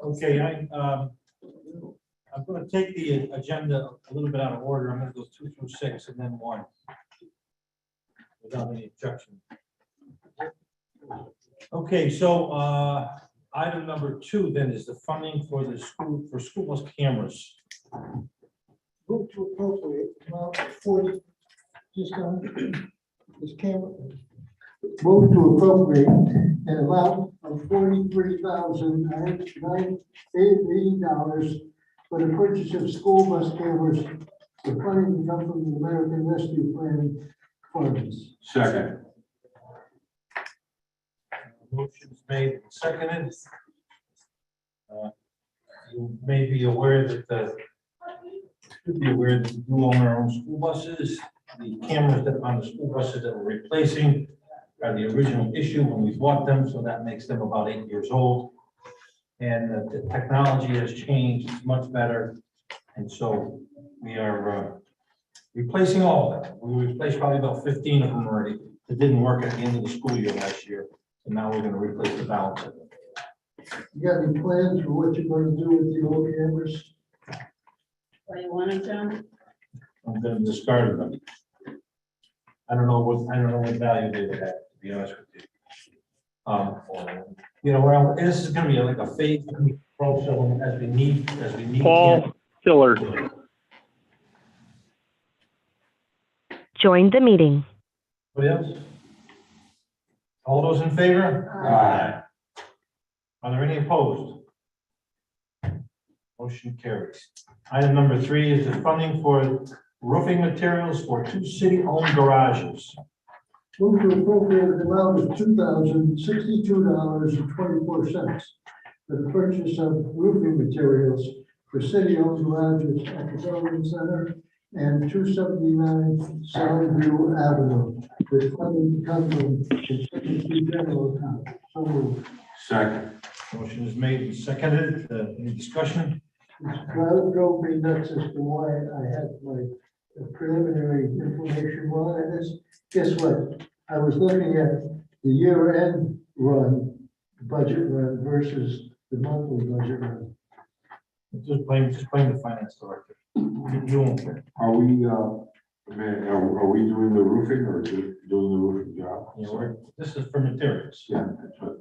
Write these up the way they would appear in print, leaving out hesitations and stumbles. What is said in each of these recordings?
Okay, I'm going to take the agenda a little bit out of order. I'm going to go 2 through 6 and then 1 without any objection. Okay, so item number 2 then is the funding for the school bus cameras. Move to appropriate amount of 40, this camera. Move to appropriate an amount of $43,980 for the purchase of school bus cameras. The funding to come from the American Rescue Plan funds. Second. Motion's made and seconded. You may be aware that we do own our own school buses. The cameras that on the school buses that we're replacing are the original issue when we bought them, so that makes them about 8 years old. And the technology has changed, it's much better. And so we are replacing all of them. We replaced probably about 15 of them already. It didn't work at the end of the school year last year. So now we're going to replace the balance of them. You got any plans for what you're going to do with the old cameras? What do you want to do? I'm going to discard them. I don't know what value they would have, to be honest with you. Well, this is going to be like a phase control, so as we need. Paul Stiller. Joined the meeting. What else? All those in favor? Aye. Are there any opposed? Motion carries. Item number 3 is the funding for roofing materials for 2 city-owned garages. Move to appropriate an amount of $2,062.24 for the purchase of roofing materials for city-owned garages at the Government Center and 279 Soundview Avenue, with funding to come from the City General Account. So moved. Second. Motion is made and seconded. Any discussion? It drove me nuts as to why I had my preliminary information wrong on this. Guess what? I was looking at the year-end run, budget run versus the monthly budget run. Just blame the finance director. You won't care. Are we doing the roofing or doing the roofing job? This is for materials. Yeah, that's right.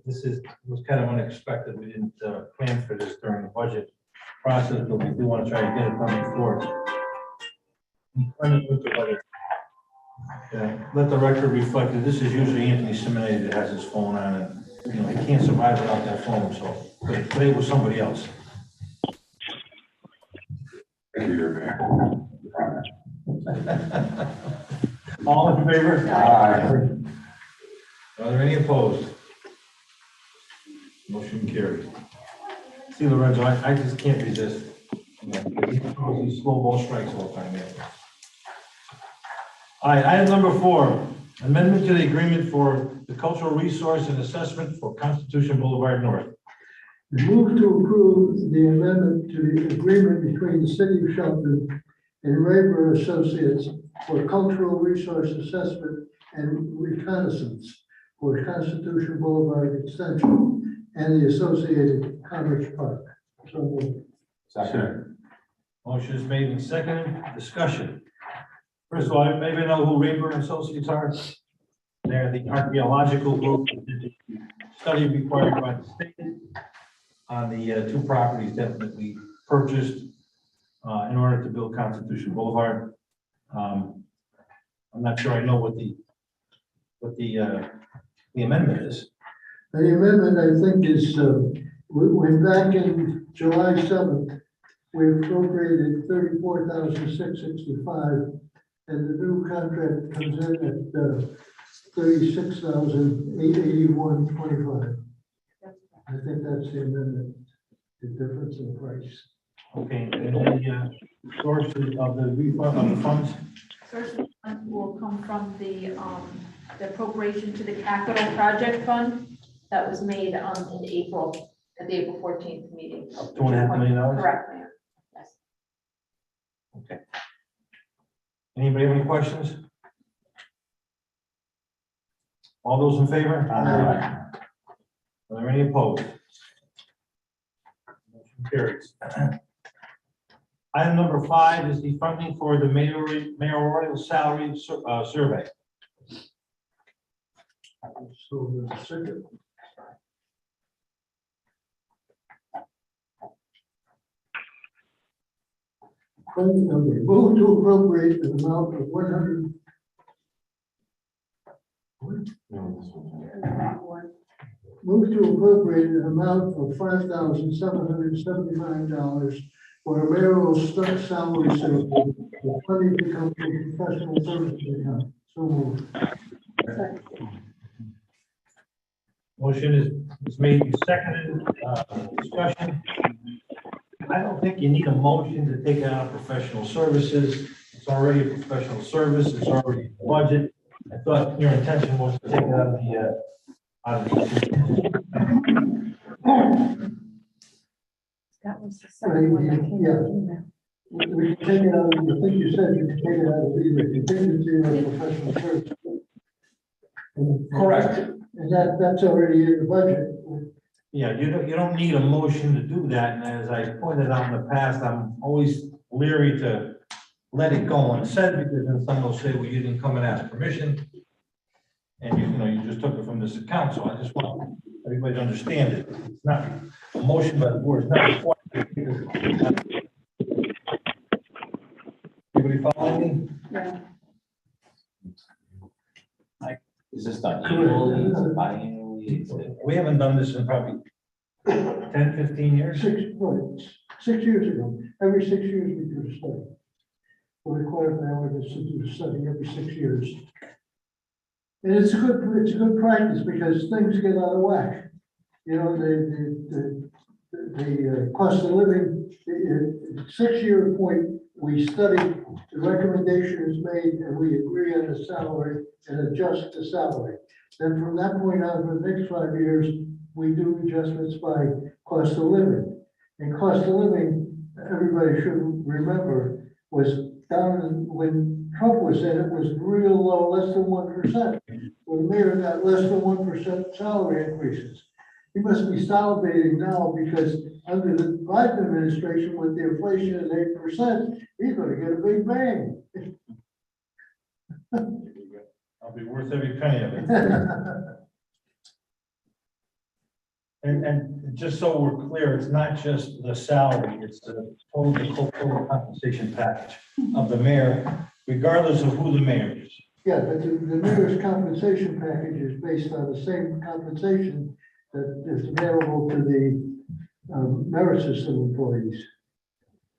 This was kind of unexpected. We didn't plan for this during the budget process, but we do want to try to get it done before. Let the record reflect that this is usually Anthony Simonelli that has his phone on, and he can't survive without that phone. So, but today was somebody else. Thank you, Mayor. All in favor? Aye. Are there any opposed? Motion carried. See, Lorenzo, I just can't resist. These slow ball strikes all the time. Yeah. All right, item number 4, amendment to the agreement for the cultural resource and assessment for Constitution Boulevard North. Move to approve the amendment to the agreement between the City of Shelton and Rayburn Associates for cultural resource assessment and reconnaissance for Constitution Boulevard Extension and the associated Commerce Park. So moved. Second. Motion is made and seconded. Discussion. First of all, maybe know who Rayburn Associates are. They're the archaeological group that did the study required by the state on the 2 properties that we purchased in order to build Constitution Boulevard. I'm not sure I know what the amendment is. The amendment, I think, is when back in July 7th, we appropriated $34,665, and the new contract comes in at $36,881.25. I think that's the amendment, the difference in price. Okay, and the sources of the refund of the funds? Source of funds will come from the appropriation to the capital project fund that was made in April, at the April 14th meeting. $2.5 million? Correct, Mayor. Yes. Okay. Anybody have any questions? All those in favor? Aye. Are there any opposed? Motion carries. Item number 5 is the funding for the mayoral salary survey. So the second. Question number, move to appropriate an amount of 100. No, this one. Move to appropriate an amount of $5,779 for a mayoral salary survey for funding to come from professional services account. So moved. Motion is made and seconded, discussion. I don't think you need a motion to take it out of professional services. It's already a professional service, it's already a budget. I thought your intention was to take it out of the, That was the second one that came out. We can take it out, I think you said you can take it out of either contingency or professional services. Correct. And that's already in the budget. Yeah, you don't need a motion to do that, and as I pointed out in the past, I'm always leery to let it go unsaid, because then someone will say, well, you didn't come and ask permission. And you just took it from this account, so I just want everybody to understand it. It's not a motion by the board, it's not required. Everybody following me? Yeah. Is this done annually, is it biannually? Is it- We haven't done this in probably 10, 15 years. 6 years ago, every 6 years we do a study. We're required by ordinance to do a study every 6 years. And it's a good practice because things get out of whack. You know, the cost of living, 6 year point, we study, the recommendation is made, and we agree on the salary and adjust the salary. Then from that point on, for the next 5 years, we do adjustments by cost of living. And cost of living, everybody should remember, was down when Trump was in, it was real low, less than 1%. Well, the mayor got less than 1% salary increases. He must be salivating now because under the Biden administration, with the inflation at 8%, he's gonna get a big bang. I'll be worth every penny of it. And just so we're clear, it's not just the salary, it's the total compensation package of the mayor, regardless of who the mayor is. Yeah, but the mayor's compensation package is based on the same compensation that is available to the merit system employees.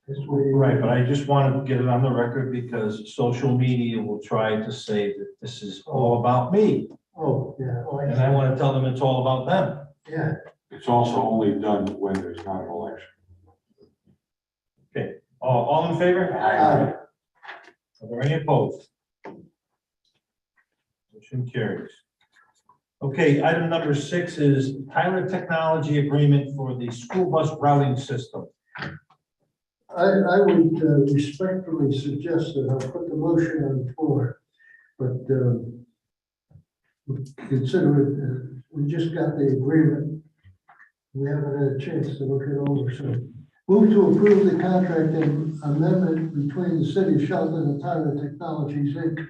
That's the way. Right, but I just wanted to get it on the record because social media will try to say that this is all about me. Oh, yeah. Oh, And I want to tell them it's all about them. Yeah. It's also only done when there's not an election. All in favor? Aye. Are there any opposed? Motion carries. Okay, item number 6 is Tyler Technology Agreement for the school bus routing system. I would respectfully suggest that I'll put the motion on the floor, but consider it, we just got the agreement. We haven't had a chance to look it over, so move to approve the contract and amendment between the city of Shelton and Tyler Technologies, Inc.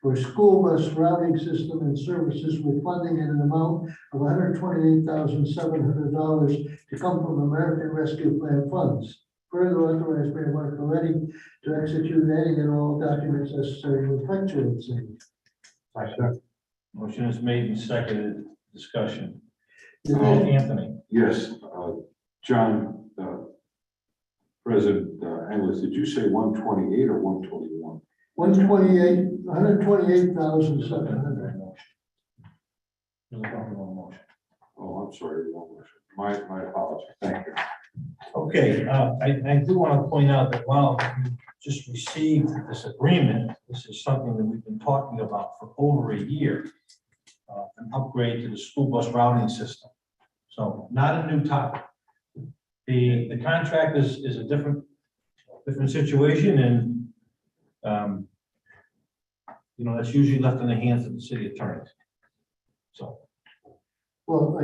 for school bus routing system and services with funding in an amount of $128,700 to come from American Rescue Plan funds. Further authorize Mayor Mark Coletti to execute any and all documents necessary to effectuate the same. Motion is made and seconded. Discussion. Anthony. Yes, John, President English, did you say 128 or 121? 128,700. Oh, I'm sorry, wrong motion. My apologies. Thank you. Okay, I do want to point out that while we just received this agreement, this is something that we've been talking about for over a year. An upgrade to the school bus routing system. So not a new topic. The contract is a different situation, and that's usually left in the hands of the city attorneys. So, Well,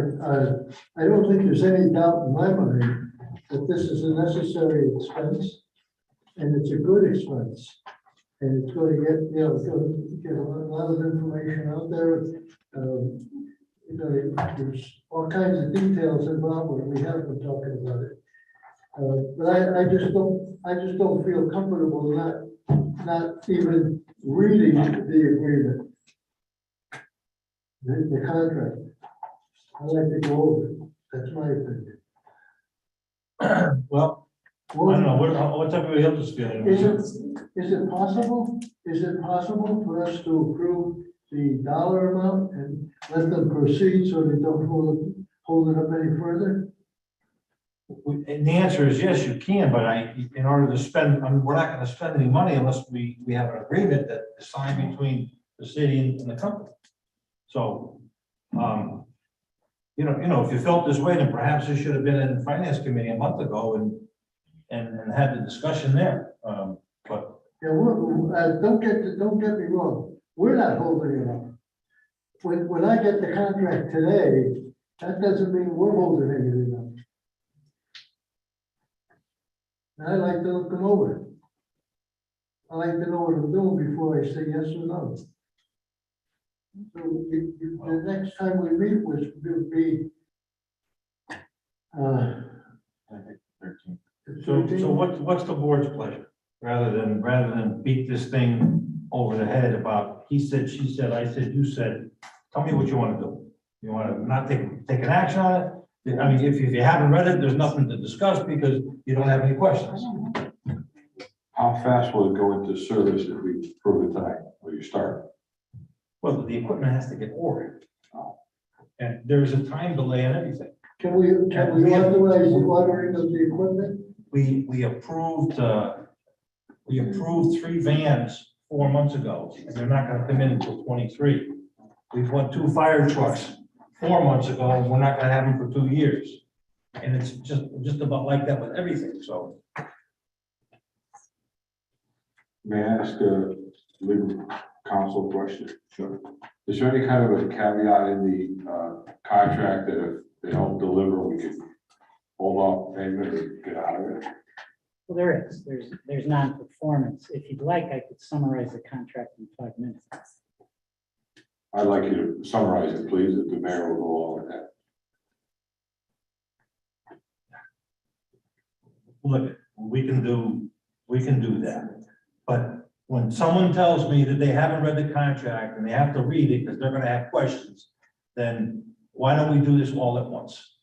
I don't think there's any doubt in my mind that this is a necessary expense, and it's a good expense. And it's going to get, it's going to get a lot of information out there. There's all kinds of details involved when we have been talking about it. But I just don't feel comfortable not even reading the agreement, the contract. I like to go over it. That's my opinion. well, I don't know, what's everybody else's feeling? Is it possible for us to approve the dollar amount and let them proceed so they don't hold it up any further? And the answer is yes, you can, but in order to spend, we're not gonna spend any money unless we have an agreement that is signed between the city and the company. So, if you felt this way, then perhaps it should have been in the finance committee a month ago and had the discussion there. But Yeah, don't get me wrong, we're not holding it up. When I get the contract today, that doesn't mean we're holding anything up. And I like to look them over. I like to know what I'm doing before I say yes or no. So the next time we meet will be so what's the board's pleasure? Rather than beat this thing over the head about he said, she said, I said, you said, tell me what you want to do. You want to not take an action on it? I mean, if you haven't read it, there's nothing to discuss because you don't have any questions. How fast will it go into service if we approve it tonight, or you start? Well, the equipment has to get ordered. And there's a time delay on everything. Can we authorize the ordering of the equipment? We approved 3 vans 4 months ago, and they're not gonna come in until 23. We bought 2 fire trucks 4 months ago, and we're not gonna have them for 2 years. And it's just about like that with everything, so. May I ask a legal counsel question? Sure. Is there any kind of a caveat in the contract that if they don't deliver, we can hold off payment or get out of it? Well, there is, there's non-performance. If you'd like, I could summarize the contract in 5 minutes. I'd like you to summarize it, please, if the mayor will go along with that. Look, we can do that. But when someone tells me that they haven't read the contract and they have to read it because they're gonna have questions, then why don't we do this all at once?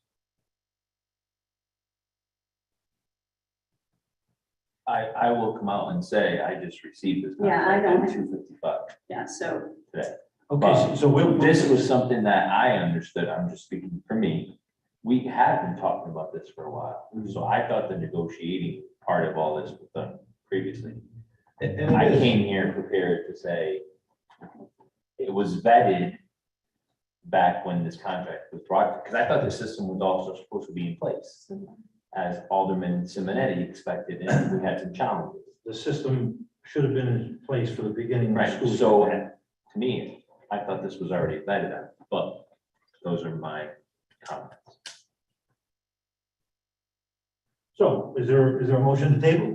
I will come out and say, I just received this. Yeah, I don't- 255 Yeah, so, today. Okay, so we'll. This was something that I understood, I'm just speaking for me. We had been talking about this for a while, so I thought the negotiating part of all this was done previously. And I it is. came here prepared to say it was vetted back when this contract was brought, because I thought the system was also supposed to be in place, as Alderman Simonetti expected, and we had some challenges. The system should have been in place for the beginning of the Right, school. so year. to me, I thought this was already vetted out, but those are my comments. So is there a motion to table?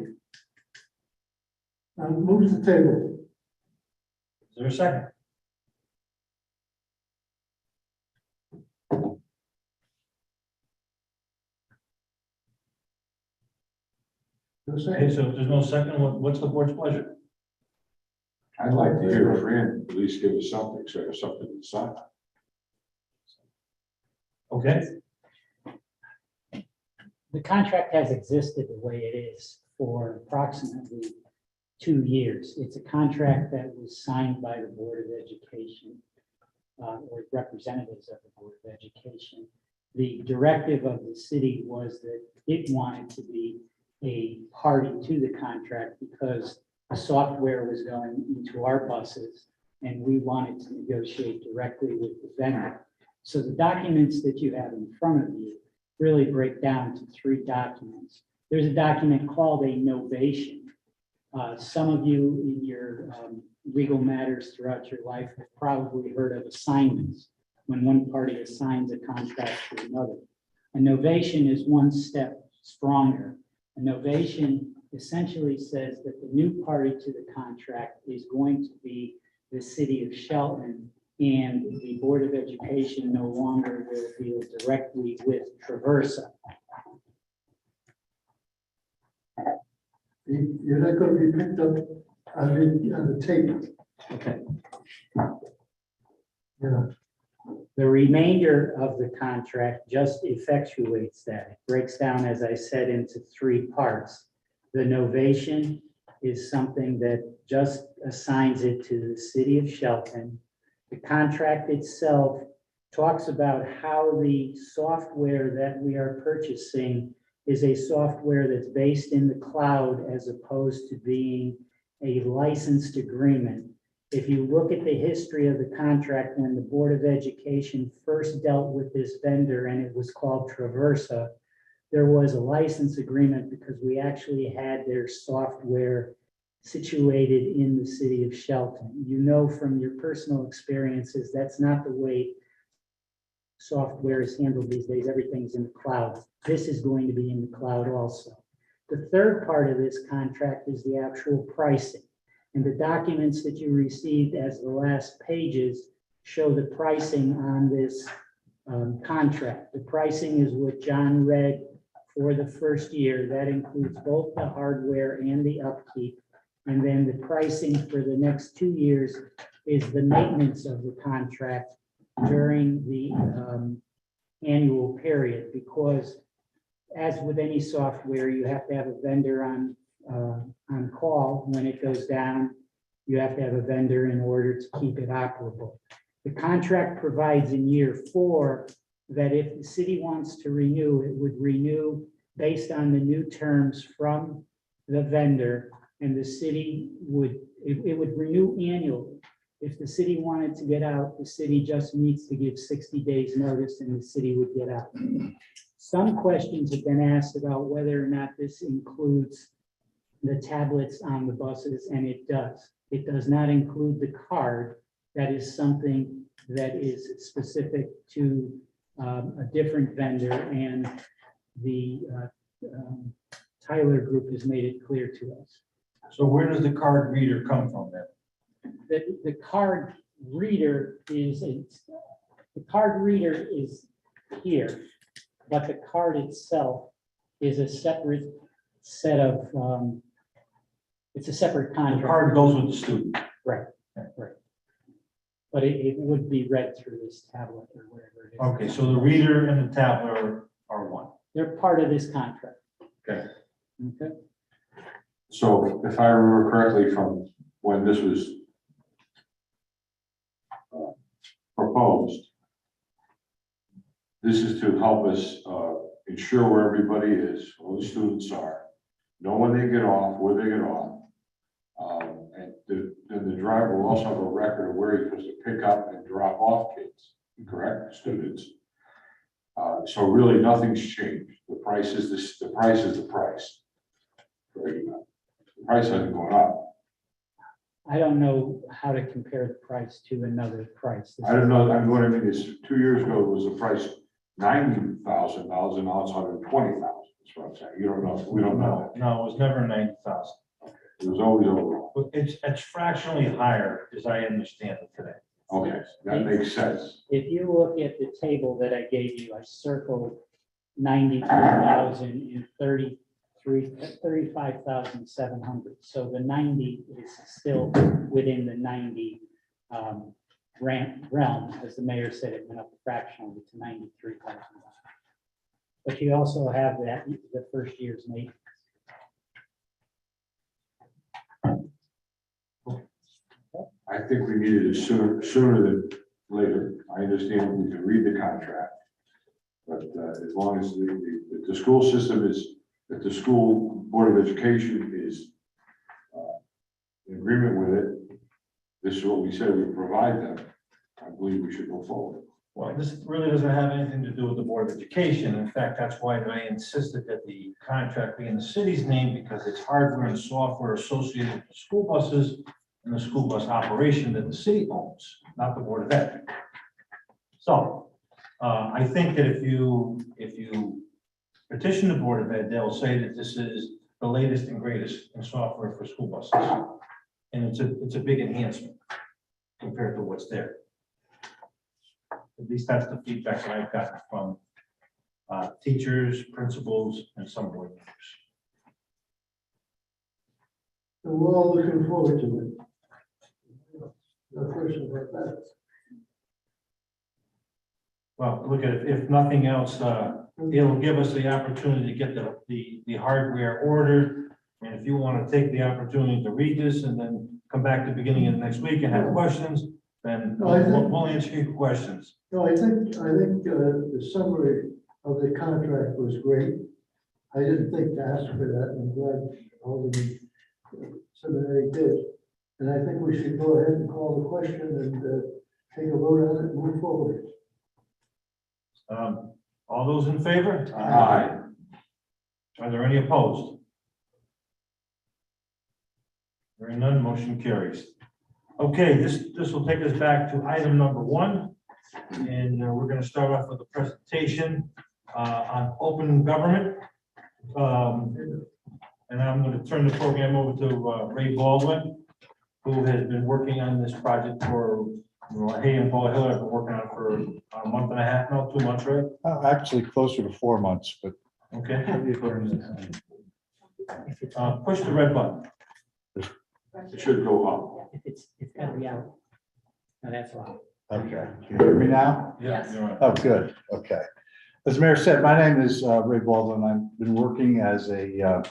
Move the table. Is there a second? No Okay, second. so if there's no second, what's the board's pleasure? I'd like to hear Fran at least give us something, so there's something to decide. Okay, The contract has existed the way it is for approximately 2 years. It's a contract that was signed by the Board of Education, or representatives of the Board of Education. The directive of the city was that it wanted to be a party to the contract because the software was going into our buses, and we wanted to negotiate directly with the vendor. So the documents that you have in front of you really break down to 3 documents. There's a document called a novation. Some of you in your legal matters throughout your life have probably heard of assignments. when one party assigns a contract to another. A novation is one step stronger. A novation essentially says that the new party to the contract is going to be the city of Shelton, and the Board of Education no longer will deal directly with Traversa. You're not gonna be picked up on the tape. Okay. Yeah. The remainder of the contract just effectuates that. It breaks down, as I said, into three parts. The novation is something that just assigns it to the city of Shelton. The contract itself talks about how the software that we are purchasing is a software that's based in the cloud as opposed to being a licensed agreement. If you look at the history of the contract, when the Board of Education first dealt with this vendor and it was called Traversa, there was a license agreement because we actually had their software situated in the city of Shelton. You know from your personal experiences, that's not the way software is handled these days. Everything's in the cloud. This is going to be in the cloud also. The third part of this contract is the actual pricing. And the documents that you received as the last pages show the pricing on this contract. The pricing is what John read for the first year. That includes both the hardware and the upkeep. And then the pricing for the next 2 years is the maintenance of the contract during the annual period, because as with any software, you have to have a vendor on call. When it goes down, you have to have a vendor in order to keep it operable. The contract provides in year 4 that if the city wants to renew, it would renew based on the new terms from the vendor, and the city would, it would renew annually. If the city wanted to get out, the city just needs to give 60 days notice and the city would get out. Some questions have been asked about whether or not this includes the tablets on the buses, and it does. It does not include the card. That is something that is specific to a different vendor, and the Tyler Group has made it clear to us. So where does the card reader come from then? The card reader is, the card reader is here, but the card itself is a separate set of, it's a separate The contract. card goes with the student. Right, right. But it would be read through this tablet or whatever it is. Okay, so the reader and the tablet are one. They're part of this contract. Okay. Okay. So if I remember correctly from when this was proposed, this is to help us ensure where everybody is, all the students are, know when they get off, where they get off. And then the driver will also have a record of where he's supposed to pick up and drop off kids, correct, students. So really, nothing's changed. The price is this. The price is the price. Right? The price hasn't gone up. I don't know how to compare the price to another price. I don't know. I mean, what I mean is, 2 years ago was the price $90,000, and now it's $120,000. That's what I'm saying. You don't know. We don't know. No, it was never 90,000. It was always overall. But it's fractionally higher, as I understand it today. Okay, that makes sense. If you look at the table that I gave you, I circled 93,000 and 35,700. So the 90 is still within the 90 realm. As the mayor said, it went up fractionally to 93,000. But you also have that, the first year's maintenance. I think we needed it sooner than later. I understand we can read the contract. But as long as the school system is, if the school board of education is in agreement with it, this is what we said we provide them, I believe we should go forward. Well, this really doesn't have anything to do with the Board of Education. In fact, that's why I insisted that the contract be in the city's name, because it's hardware and software associated with the school buses and the school bus operation that the city owns, not the Board of Ed. So I think that if you petition the Board of Ed, they'll say that this is the latest and greatest in software for school buses. And it's a big enhancement compared to what's there. At least that's the feedback that I've gotten from teachers, principals, and some board members. And we're all looking forward to it. No question about that. Well, look at it, if nothing else, it'll give us the opportunity to get the hardware ordered. And if you want to take the opportunity to read this and then come back to the beginning of next week and have questions, then No, I think- we'll answer your questions. No, I think the summary of the contract was great. I didn't think to ask for that, and I'm glad Alderman Seminary did. And I think we should go ahead and call the question and take a vote on it and move forward. All those in favor? Aye. Are there any opposed? Hearing none, motion carries. Okay, this will take us back to item number 1. And we're going to start off with a presentation on open government. And I'm going to turn the program over to Ray Baldwin, who has been working on this project for, he and Paul Hiller have been working on it for a month and a half now, 2 months, right? Actually, closer to 4 months, but Okay. Push the red button. It should go up. It's gotta be out. No, that's wrong. okay. Can you hear me now? Yes. You're right. Oh, good. Okay. As the mayor said, my name is Ray Baldwin. I've been working as a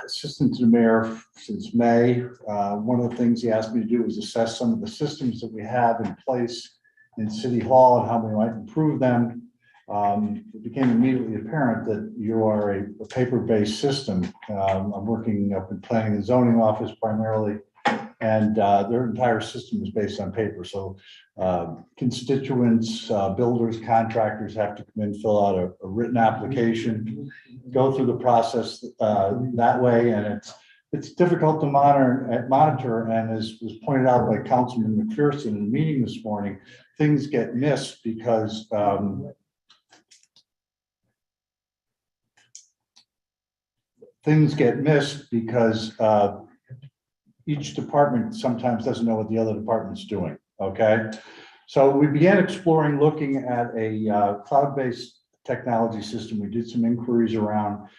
assistant to the mayor since May. One of the things he asked me to do was assess some of the systems that we have in place in City Hall and how we might improve them. It became immediately apparent that you are a paper-based system. I'm working up in planning and zoning office primarily, and their entire system is based on paper. So constituents, builders, contractors have to come in, fill out a written application, go through the process that way, and it's difficult to monitor. And as was pointed out by Councilman McPherson in the meeting this morning, things get missed because each department sometimes doesn't know what the other department's doing, okay? So we began exploring looking at a cloud-based technology system. We did some inquiries around,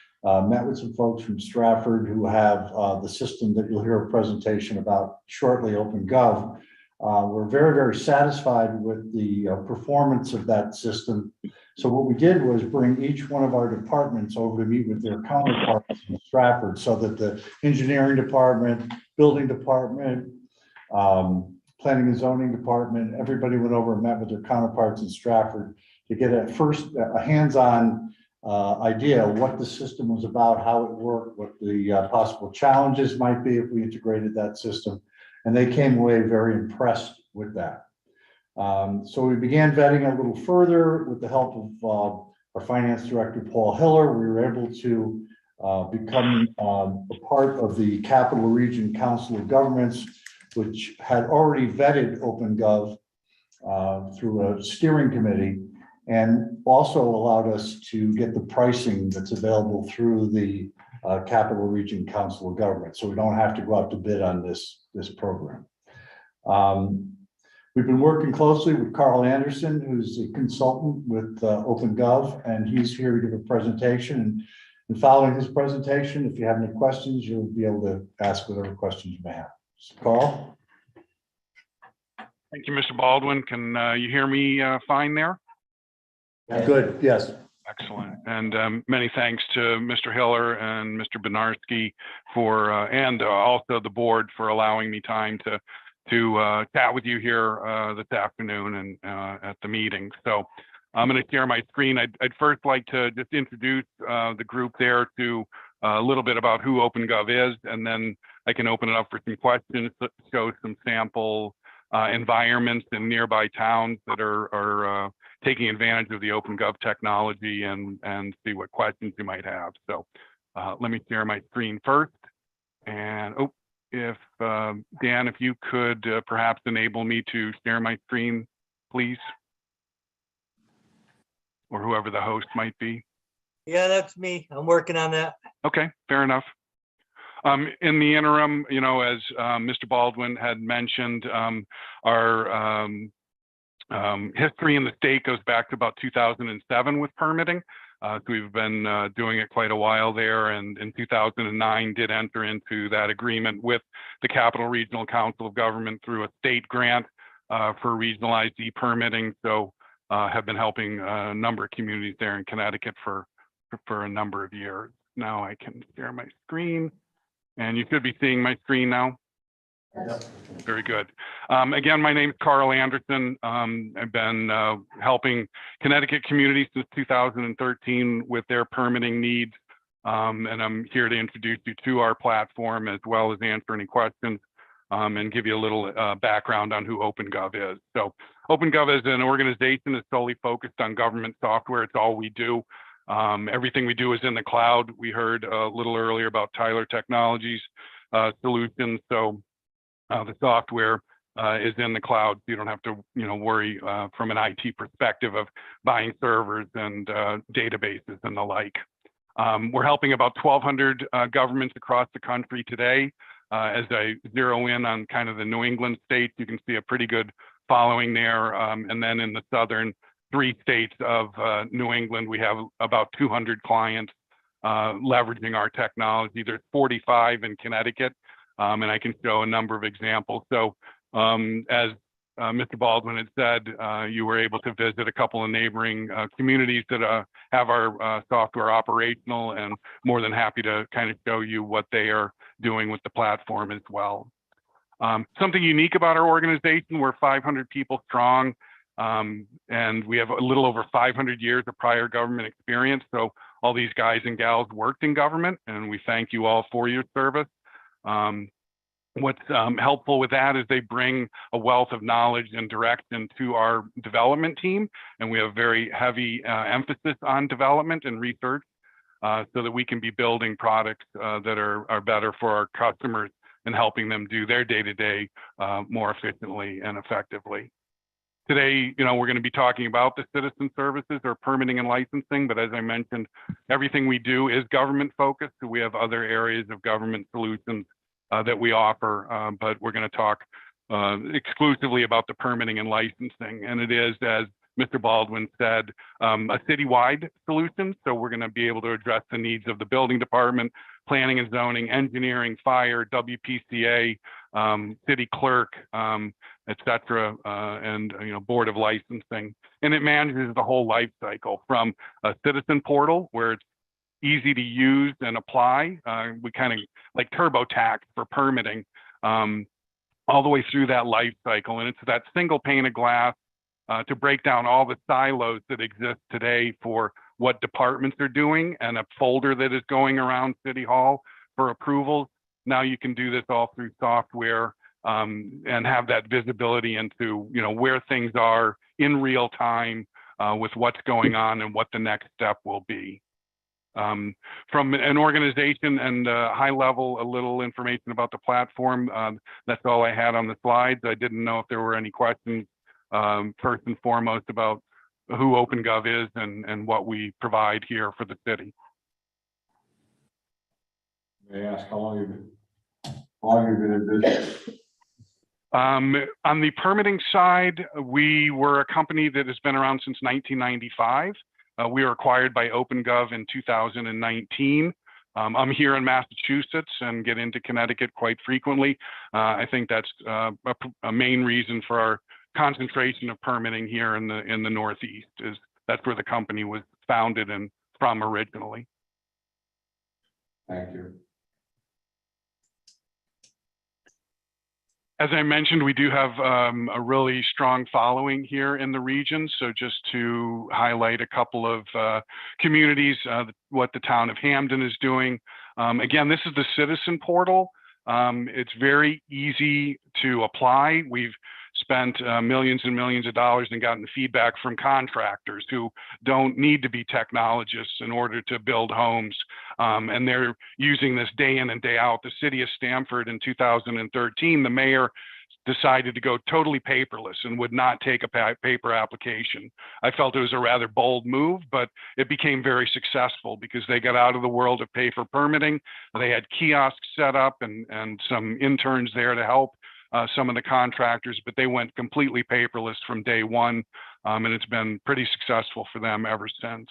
met with some folks from Stratford who have the system that you'll hear a presentation about shortly, OpenGov. We're very, very satisfied with the performance of that system. So what we did was bring each one of our departments over to meet with their counterparts in Stratford, so that the engineering department, building department, planning and zoning department, everybody went over and met with their counterparts in Stratford to get a hands-on idea of what the system was about, how it worked, what the possible challenges might be if we integrated that system. And they came away very impressed with that. So we began vetting a little further with the help of our finance director, Paul Hiller. We were able to become a part of the Capital Region Council of Governments, which had already vetted OpenGov through a steering committee, and also allowed us to get the pricing that's available through the Capital Region Council of Governments. So we don't have to go out to bid on this program. We've been working closely with Carl Anderson, who's a consultant with OpenGov, and he's here to give a presentation. And following his presentation, if you have any questions, you'll be able to ask whatever questions you may have. So Carl? Thank you, Mr. Baldwin. Can you hear me fine there? Good, yes. Excellent. And many thanks to Mr. Hiller and Mr. Benarski for, and also the board for allowing me time to chat with you here this afternoon and at the meeting. So I'm going to share my screen. I'd first like to just introduce the group there to a little bit about who OpenGov is, and then I can open it up for some questions, show some sample environments in nearby towns that are taking advantage of the OpenGov technology, and see what questions you might have. So let me share my screen first. And if Dan, if you could perhaps enable me to share my screen, please. or whoever the host might be. Yeah, that's me. I'm working on that. Okay, fair enough. In the interim, you know, as Mr. Baldwin had mentioned, our history in the state goes back to about 2007 with permitting. So we've been doing it quite a while there, and in 2009 did enter into that agreement with the Capital Regional Council of Government through a state grant for regionalized e-permitting. So have been helping a number of communities there in Connecticut for a number of years. Now I can share my screen, and you should be seeing my screen now. Very good. Again, my name is Carl Anderson. I've been helping Connecticut communities since 2013 with their permitting needs. And I'm here to introduce you to our platform as well as answer any questions and give you a little background on who OpenGov is. So OpenGov is an organization that's solely focused on government software. It's all we do. Everything we do is in the cloud. We heard a little earlier about Tyler Technologies solutions. So the software is in the cloud. You don't have to, worry from an IT perspective of buying servers and databases and the like. We're helping about 1,200 governments across the country today. As I zero in on kind of the New England states, you can see a pretty good following there. And then in the southern 3 states of New England, we have about 200 clients leveraging our technology. There's 45 in Connecticut. And I can show a number of examples. So as Mr. Baldwin had said, you were able to visit a couple of neighboring communities that have our software operational, and more than happy to kind of show you what they are doing with the platform as well. Something unique about our organization, we're 500 people strong, and we have a little over 500 years of prior government experience. So all these guys and gals worked in government, and we thank you all for your service. What's helpful with that is they bring a wealth of knowledge and direction to our development team, and we have very heavy emphasis on development and research so that we can be building products that are better for our customers and helping them do their day-to-day more efficiently and effectively. Today, we're going to be talking about the citizen services or permitting and licensing, but as I mentioned, everything we do is government focused. So we have other areas of government solutions that we offer, but we're going to talk exclusively about the permitting and licensing. And it is, as Mr. Baldwin said, a citywide solution. So we're going to be able to address the needs of the building department, planning and zoning, engineering, fire, WPCA, city clerk, et cetera, and board of licensing. And it manages the whole life cycle from a citizen portal where it's easy to use and apply. We kind of like TurboTax for permitting, all the way through that life cycle. And it's that single pane of glass to break down all the silos that exist today for what departments are doing, and a folder that is going around City Hall for approvals. Now you can do this all through software and have that visibility into where things are in real time with what's going on and what the next step will be. From an organization and high level, a little information about the platform. That's all I had on the slides. I didn't know if there were any questions, first and foremost, about who OpenGov is and what we provide here for the city. May I ask how long you've been in business? On the permitting side, we were a company that has been around since 1995. We were acquired by OpenGov in 2019. I'm here in Massachusetts and get into Connecticut quite frequently. I think that's a main reason for our concentration of permitting here in the Northeast. Is that's where the company was founded and from originally. Thank you. As I mentioned, we do have a really strong following here in the region. So just to highlight a couple of communities, what the town of Hamden is doing. Again, this is the citizen portal. It's very easy to apply. We've spent millions and millions of dollars and gotten feedback from contractors who don't need to be technologists in order to build homes. And they're using this day in and day out. The city of Stamford in 2013, the mayor decided to go totally paperless and would not take a paper application. I felt it was a rather bold move, but it became very successful because they got out of the world of paper permitting. They had kiosks set up and some interns there to help some of the contractors, but they went completely paperless from day one. And it's been pretty successful for them ever since.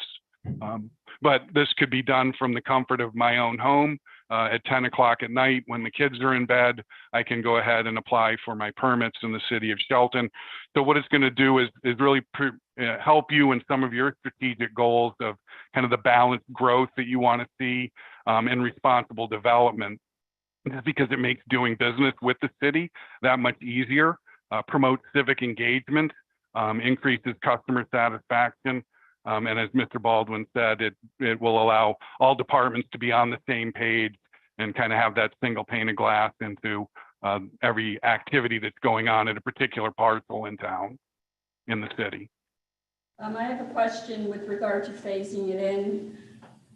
But this could be done from the comfort of my own home. At 10 o'clock at night when the kids are in bed, I can go ahead and apply for my permits in the city of Shelton. So what it's going to do is really help you in some of your strategic goals of kind of the balanced growth that you want to see and responsible development. Just because it makes doing business with the city that much easier, promotes civic engagement, increases customer satisfaction. And as Mr. Baldwin said, it will allow all departments to be on the same page and kind of have that single pane of glass into every activity that's going on at a particular parcel in town, in the city. I have a question with regard to phasing it in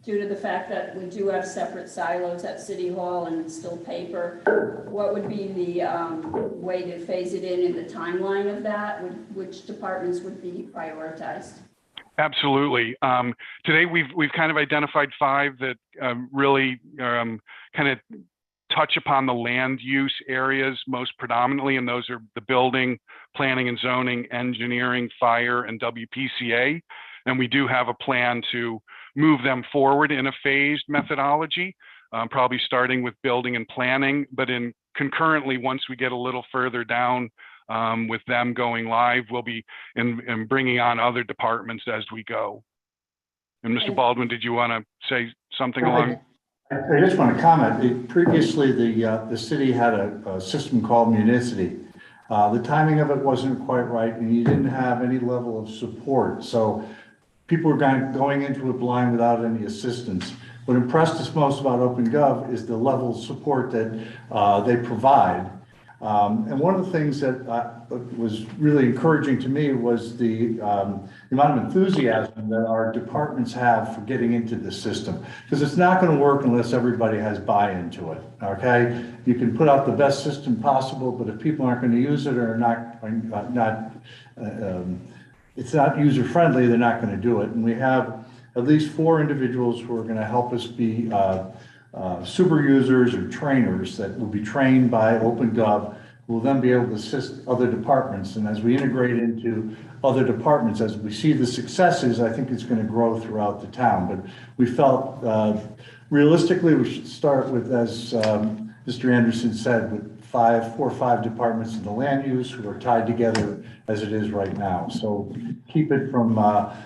due to the fact that we do have separate silos at City Hall and it's still paper. What would be the way to phase it in and the timeline of that? Which departments would be prioritized? Absolutely. Today we've kind of identified 5 that really kind of touch upon the land use areas most predominantly, and those are the building, planning and zoning, engineering, fire, and WPCA. And we do have a plan to move them forward in a phased methodology, probably starting with building and planning, but in concurrently, once we get a little further down with them going live, we'll be in bringing on other departments as we go. And Mr. Baldwin, did you want to say something along? I just want to comment. Previously, the city had a system called Municity. The timing of it wasn't quite right, and you didn't have any level of support. So people were going into it blind without any assistance. What impressed us most about OpenGov is the level of support that they provide. And one of the things that was really encouraging to me was the amount of enthusiasm that our departments have for getting into the system. Because it's not going to work unless everybody has buy-in to it, okay? You can put out the best system possible, but if people aren't going to use it or it's not user-friendly, they're not going to do it. And we have at least 4 individuals who are going to help us be super users or trainers that will be trained by OpenGov, who will then be able to assist other departments. And as we integrate into other departments, as we see the successes, I think it's going to grow throughout the town. But we felt realistically we should start with, as Mr. Anderson said, with 4 or 5 departments in the land use who are tied together as it is right now. So keep it from what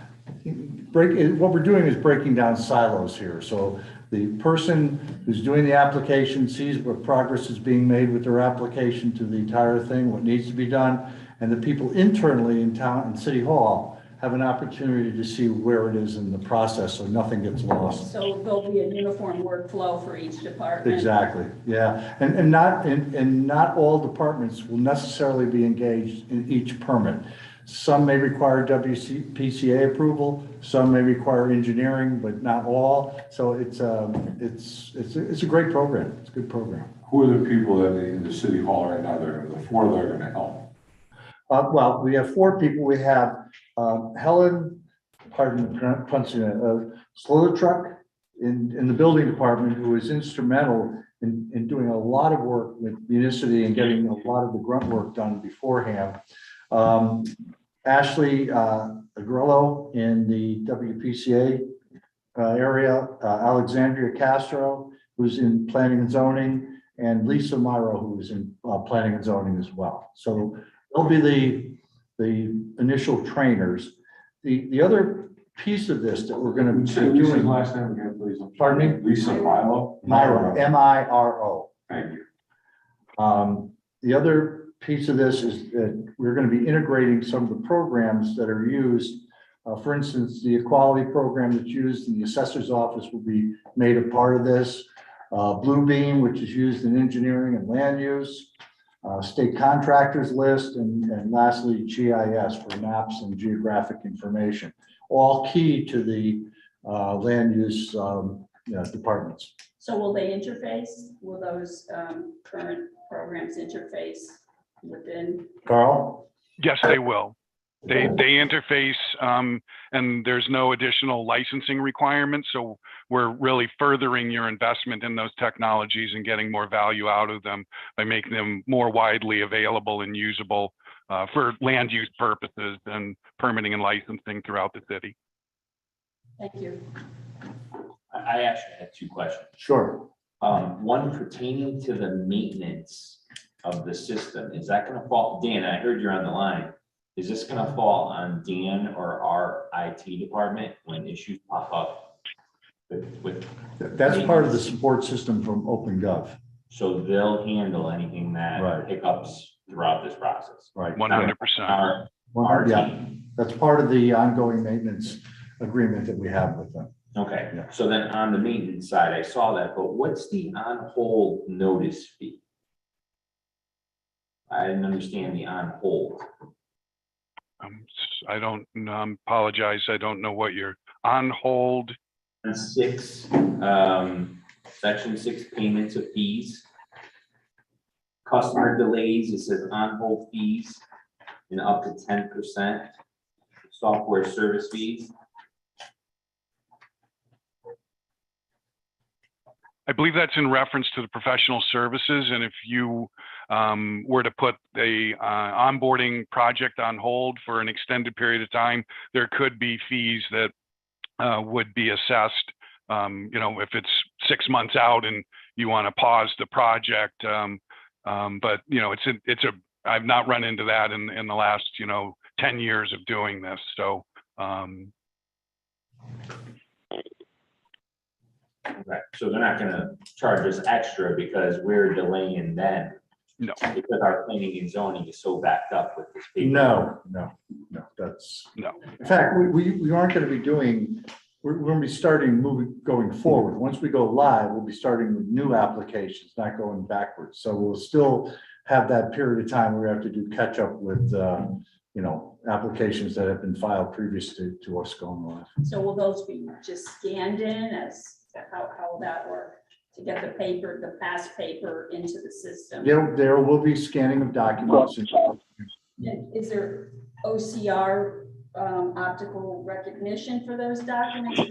we're doing is breaking down silos here. So the person who's doing the application sees what progress is being made with their application to the entire thing, what needs to be done, and the people internally in town and City Hall have an opportunity to see where it is in the process so nothing gets lost. So there'll be a uniform workflow for each department? Exactly, yeah. And not all departments will necessarily be engaged in each permit. Some may require WPCA approval, some may require engineering, but not all. So it's a great program. It's a good program. Who are the people that in the City Hall right now, the 4 that are going to help? Well, we have 4 people. We have Helen, pardon the pronunciation, Slotruck in the building department, who is instrumental in doing a lot of work with Municity and getting a lot of the grunt work done beforehand. Ashley Agrillo in the WPCA area, Alexandria Castro, who's in planning and zoning, and Lisa Myro, who's in planning and zoning as well. So they'll be the initial trainers. The other piece of this that we're going to be doing. Lisa's last name again, please. Pardon me? Lisa Myro. Myro, M-I-R-O. Thank you. The other piece of this is that we're going to be integrating some of the programs that are used. For instance, the equality program that's used in the assessor's office will be made a part of this. Bluebeam, which is used in engineering and land use, state contractors list, and lastly, GIS for maps and geographic information, all key to the land use departments. So will they interface? Will those current programs interface? within? Carl? Yes, they will. They interface, and there's no additional licensing requirements. So we're really furthering your investment in those technologies and getting more value out of them by making them more widely available and usable for land use purposes and permitting and licensing throughout the city. Thank you. I actually had two questions. Sure. One pertaining to the maintenance of the system. Is that gonna fall, Dan, I heard you're on the line. Is this gonna fall on Dan or our IT department when issues pop up with, That's part of the support system from OpenGov. so they'll handle anything that Right. hiccups throughout this process? Right. 100%. Our Yeah, team. that's part of the ongoing maintenance agreement that we have with them. Okay, Yeah. so then on the maintenance side, I saw that, but what's the on-hold notice fee? I didn't understand the on-hold. I don't apologize. I don't know what you're on hold. And six, section 6 payments of fees. Customer delays, it says on-hold fees and up to 10%. Software service fees. I believe that's in reference to the professional services. And if you were to put a onboarding project on hold for an extended period of time, there could be fees that would be assessed. If it's 6 months out and you want to pause the project, but I've not run into that in the last 10 years of doing this. So. Okay, so they're not gonna charge us extra because we're delaying them. No. Because our planning and zoning is so backed up with this. paper. No, that's. No. In fact, we aren't going to be doing, we're going to be starting going forward. Once we go live, we'll be starting with new applications, not going backwards. So we'll still have that period of time where we have to do catch up with, applications that have been filed previous to us going live. So will those be just scanned in as, how will that work? To get the past paper into the system? There will be scanning of documents. And is there OCR, optical recognition for those documents?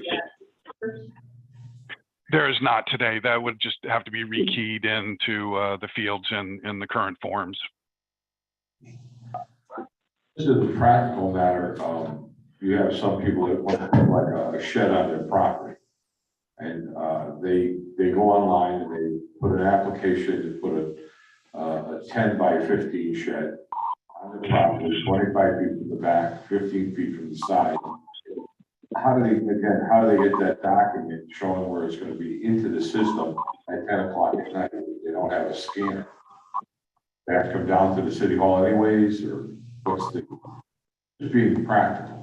There is not today. That would just have to be rekeyed into the fields in the current forms. This is a practical matter. You have some people that want to put like a shed on their property. And they go online and they put an application to put a 10 by 15 shed on the property, 25 feet from the back, 15 feet from the side. How do they get that document showing where it's going to be into the system at 10 o'clock at night? They don't have a scanner. They have to come down to the city hall anyways, or just being practical.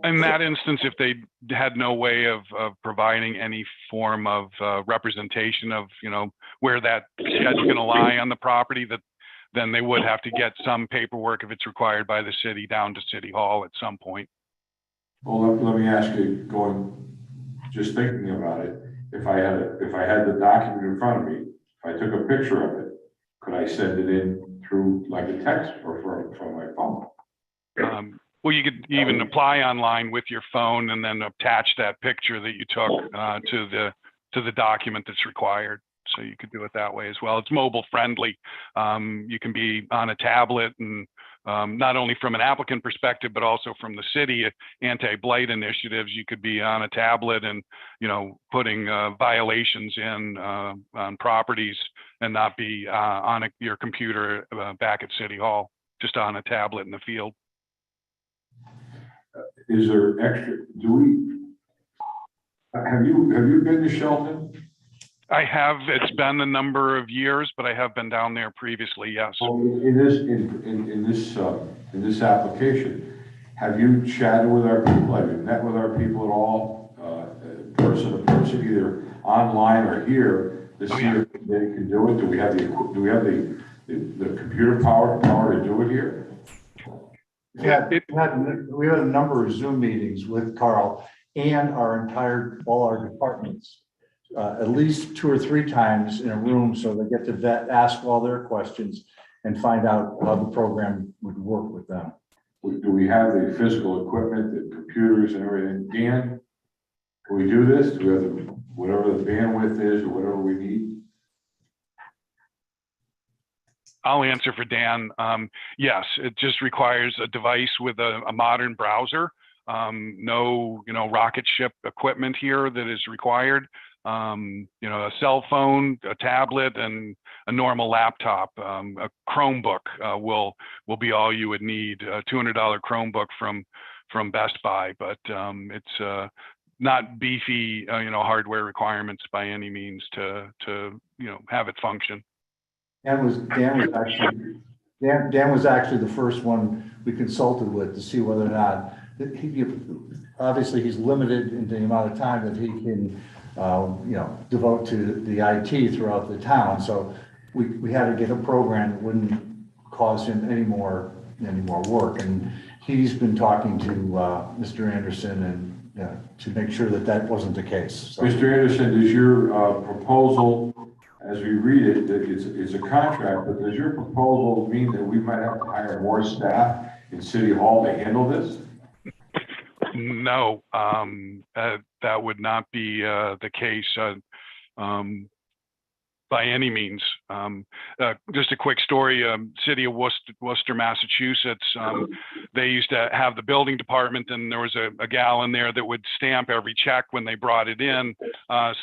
In that instance, if they had no way of providing any form of representation of, where that shed's going to lie on the property, then they would have to get some paperwork if it's required by the city down to City Hall at some point. Well, let me ask you, just thinking about it, if I had the document in front of me, if I took a picture of it, could I send it in through like a text or from my phone? Well, you could even apply online with your phone and then attach that picture that you took to the document that's required. So you could do it that way as well. It's mobile friendly. You can be on a tablet, and not only from an applicant perspective, but also from the city anti-blight initiatives. You could be on a tablet and putting violations in on properties and not be on your computer back at City Hall, just on a tablet in the field. Is there extra, have you been to Shelton? I have. It's been a number of years, but I have been down there previously. Yes. Well, in this application, have you chatted with our people? Have you met with our people at all, person to person, either online or here, to see if they can do it? Do we have the computer power to do it here? Yeah, we had a number of Zoom meetings with Carl and all our departments, at least 2 or 3 times in a room, so they get to ask all their questions. and find out how the program would work with them. Do we have the physical equipment, the computers and everything? Dan, can we do this? Do we have whatever the bandwidth is or whatever we need? I'll answer for Dan. Yes, it just requires a device with a modern browser. No, rocket ship equipment here that is required. A cell phone, a tablet, and a normal laptop. A Chromebook will be all you would need. A $200 Chromebook from Best Buy, but it's not beefy, hardware requirements by any means to have it function. Dan was actually the first one we consulted with to see whether or not, obviously he's limited in the amount of time that he can, devote to the IT throughout the town. So we had to get a program that wouldn't cause him any more work. And he's been talking to Mr. Anderson and to make sure that wasn't the case. So. Mr. Anderson, does your proposal, as we read it, that it's a contract, but does your proposal mean that we might have to hire more staff in City Hall to handle this? No, that would not be the case by any means. Just a quick story, City of Worcester, Massachusetts, they used to have the building department, and there was a gal in there that would stamp every check when they brought it in,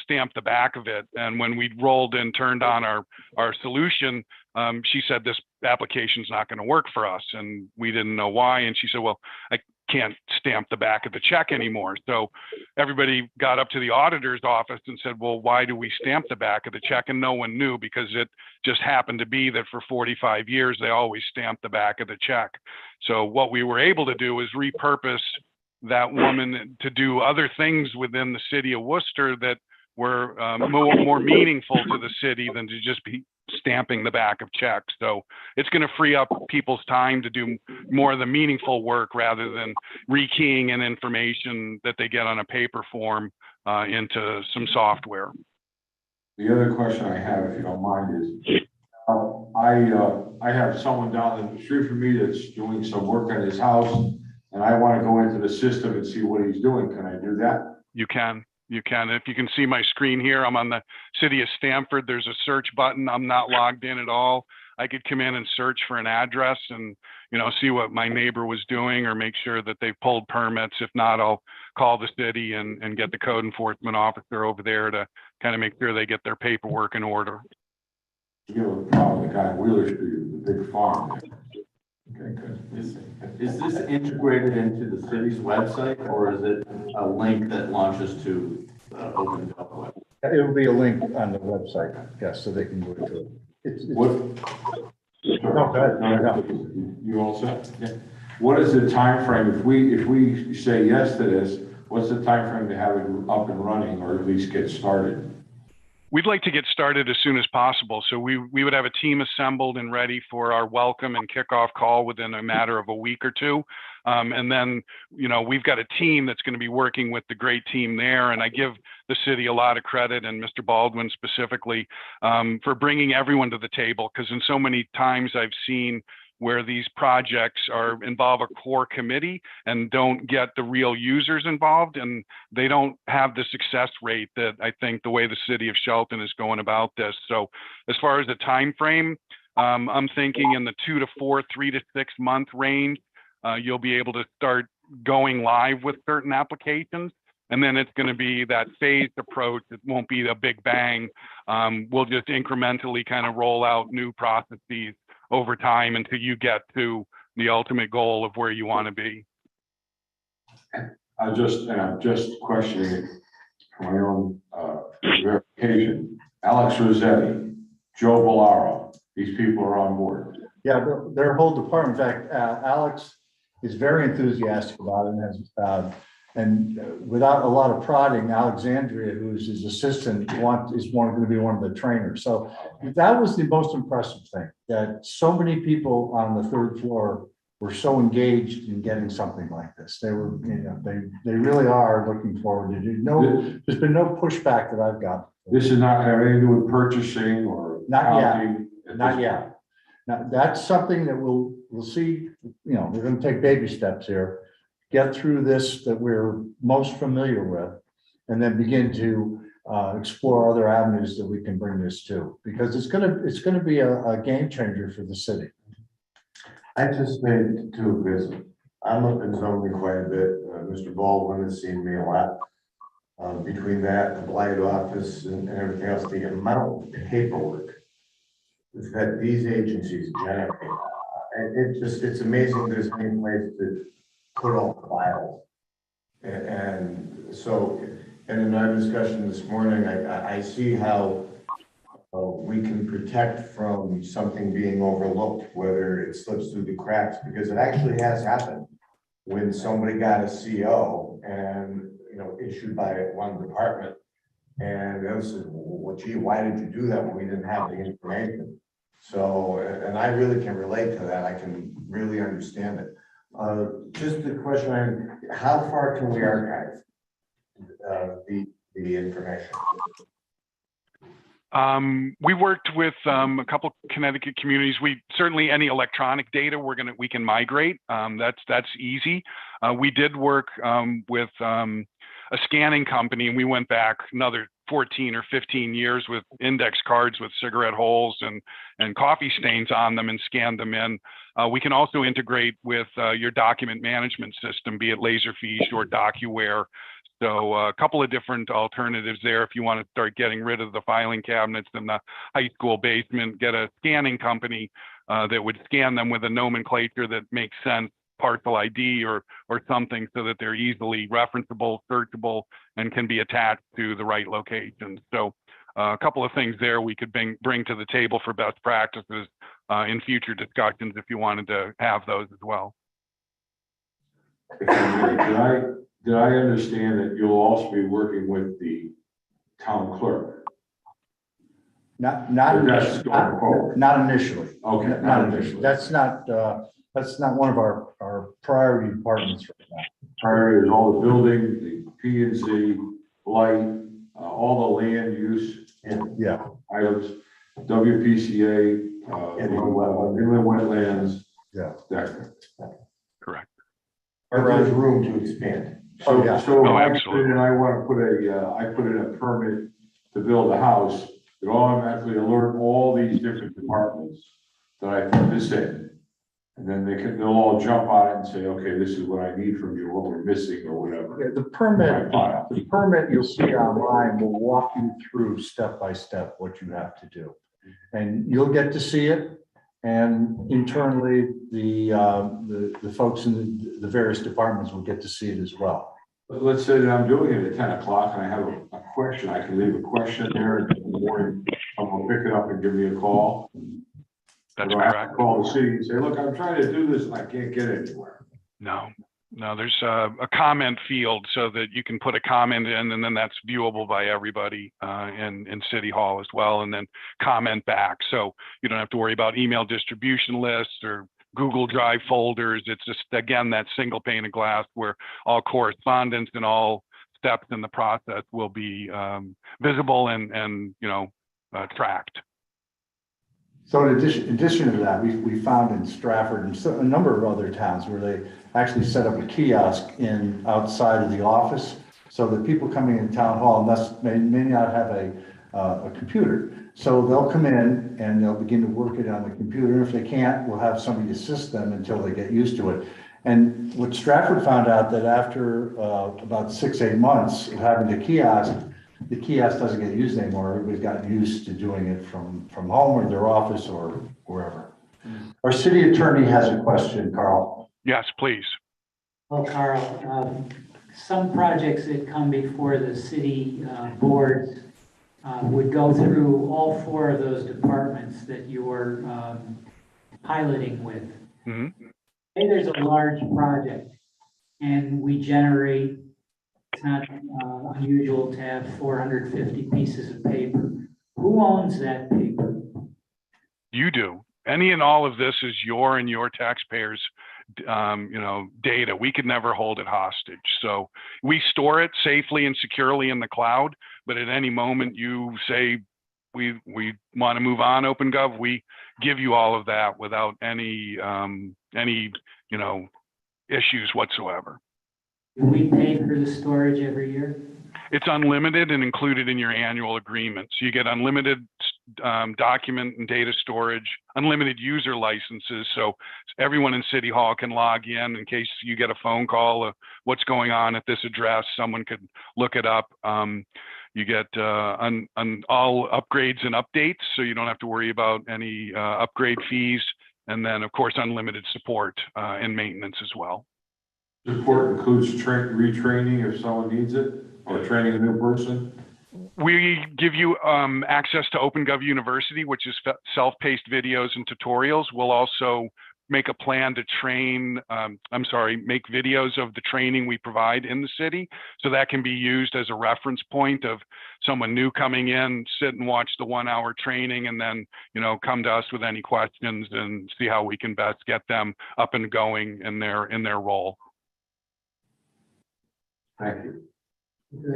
stamp the back of it. And when we rolled and turned on our solution, she said, this application's not going to work for us. And we didn't know why. And she said, well, I can't stamp the back of the check anymore. So everybody got up to the auditor's office and said, well, why do we stamp the back of the check? And no one knew, because it just happened to be that for 45 years, they always stamped the back of the check. So what we were able to do is repurpose that woman to do other things within the city of Worcester that were more meaningful to the city than to just be stamping the back of checks. So it's going to free up people's time to do more of the meaningful work rather than rekeying in information that they get on a paper form into some software. The other question I have, if you don't mind, is I have someone down the street from me that's doing some work on his house, and I want to go into the system and see what he's doing. Can I do that? You can. You can. If you can see my screen here, I'm on the city of Stamford. There's a search button. I'm not logged in at all. I could come in and search for an address and, see what my neighbor was doing, or make sure that they pulled permits. If not, I'll call the city and get the code enforcement officer over there to kind of make sure they get their paperwork in order. You have a problem with the guy on Wheeler Street, the big farm. Okay, good. Is this integrated into the city's website, or is it a link that launches to Open Gov Web? It will be a link on the website, yes, so they can go to it. It's What? No, go ahead. No, you all set? Yeah. What is the time frame? If we say yes to this, what's the time frame to have it up and running, or at least get started? We'd like to get started as soon as possible. So we would have a team assembled and ready for our welcome and kickoff call within a matter of a week or two. And then, we've got a team that's going to be working with the great team there. And I give the city a lot of credit, and Mr. Baldwin specifically, for bringing everyone to the table. Because in so many times I've seen where these projects involve a core committee and don't get the real users involved, and they don't have the success rate that I think the way the city of Shelton is going about this. So as far as the time frame, I'm thinking in the 2 to 4, 3 to 6 month range, you'll be able to start going live with certain applications. And then it's going to be that phased approach. It won't be a big bang. We'll just incrementally kind of roll out new processes over time until you get to the ultimate goal of where you want to be. I'm just questioning it for my own verification. Alex Rossetti, Joe Bellaro, these people are on board. Yeah, their whole department. In fact, Alex is very enthusiastic about it, and has, without a lot of prodding, Alexandria, who's his assistant, is going to be one of the trainers. So that was the most impressive thing, that so many people on the 3rd floor were so engaged in getting something like this. They were, they really are looking forward to it. There's been no pushback that I've got. This is not having anything to do with purchasing or not accounting. yet. Not yet. Now, that's something that we'll see, we're gonna take baby steps here. Get through this that we're most familiar with, and then begin to explore other avenues that we can bring this to, because it's gonna be a game changer for the city. I just made two visits. I'm up in zoning quite a bit. Mr. Baldwin has seen me a lot. Between that, the blight office and everything else, the amount of paperwork that these agencies generate. And it's amazing there's any place to put all the files. And so, and in our discussion this morning, I see how we can protect from something being overlooked, whether it slips through the cracks, because it actually has happened when somebody got a CO and, issued by one department. And the other said, well, gee, why did you do that when we didn't have the information? So, and I really can relate to that. I can really understand it. Just a question, how far can we archive the information? We worked with a couple Connecticut communities. We certainly, any electronic data we can migrate. That's easy. We did work with a scanning company, and we went back another 14 or 15 years with index cards with cigarette holes and coffee stains on them and scanned them in. We can also integrate with your document management system, be it Laserfiche or DocuWare. So a couple of different alternatives there. If you want to start getting rid of the filing cabinets in the high school basement, get a scanning company that would scan them with a nomenclature that makes sense, parcel ID or something, so that they're easily referenceable, searchable, and can be attached to the right location. So a couple of things there we could bring to the table for best practices in future discussions if you wanted to have those as well. Did I understand that you'll also be working with the town clerk? Not That's going forward. not initially. Okay. Not initially. That's not one of our priority departments right now. Priority is all the building, the P and Z, light, all the land use Yeah. items, WPCA, inland wetlands. Yeah. That. Correct. Or there's room to expand. So, yeah. so Oh, I absolutely. and I want to put I put in a permit to build a house, it automatically alert all these different departments that I put this in. And then they'll all jump on it and say, okay, this is what I need from you, what we're missing or whatever. Yeah, the permit you'll see online will walk you through step by step what you have to do. And you'll get to see it. And internally, the folks in the various departments will get to see it as well. But let's say that I'm doing it at 10 o'clock and I have a question, I can leave a question there and in the morning, someone will pick it up and give me a call. That's I have to correct. call the city and say, look, I'm trying to do this and I can't get anywhere. No, there's a comment field so that you can put a comment in, and then that's viewable by everybody in City Hall as well, and then comment back. So you don't have to worry about email distribution lists or Google Drive folders. It's just, again, that single pane of glass where all correspondence and all steps in the process will be visible and tracked. So in addition to that, we found in Stratford and a number of other towns where they actually set up a kiosk outside of the office so that people coming in town hall may not have a computer. So they'll come in and they'll begin to work it on the computer. And if they can't, we'll have somebody assist them until they get used to it. And what Stratford found out that after about 6-8 months of having the kiosk doesn't get used anymore. Everybody's gotten used to doing it from home or their office or wherever. Our city attorney has a question, Carl. Yes, please. Well, Carl, some projects that come before the city boards would go through all 4 of those departments that you're piloting with. Mm-hmm. Say there's a large project and we generate, it's not unusual to have 450 pieces of paper. Who owns that paper? You do. Any and all of this is your and your taxpayers' data. We could never hold it hostage. So we store it safely and securely in the cloud, but at any moment you say we want to move on OpenGov, we give you all of that without any, issues whatsoever. Do we pay for the storage every year? It's unlimited and included in your annual agreement. So you get unlimited document and data storage, unlimited user licenses. So everyone in City Hall can log in case you get a phone call of what's going on at this address. Someone could look it up. You get all upgrades and updates, so you don't have to worry about any upgrade fees. And then, of course, unlimited support and maintenance as well. Support includes retraining if someone needs it, or training a new person? We give you access to OpenGov University, which is self-paced videos and tutorials. We'll also make a plan to make videos of the training we provide in the city. So that can be used as a reference point of someone new coming in, sit and watch the 1 hour training, and then, come to us with any questions and see how we can best get them up and going in their role. Thank you.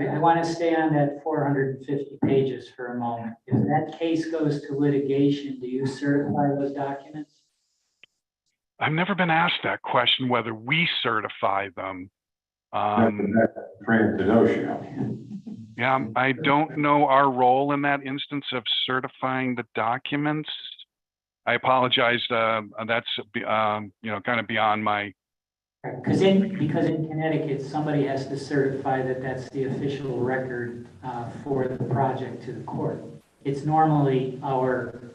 I want to stay on that 450 pages for a moment. If that case goes to litigation, do you certify those documents? I've never been asked that question, whether we certify them. Yeah, I don't know our role in that instance of certifying the documents. I apologize. That's kind of beyond my. Because in Connecticut, somebody has to certify that that's the official record for the project to the court. It's normally our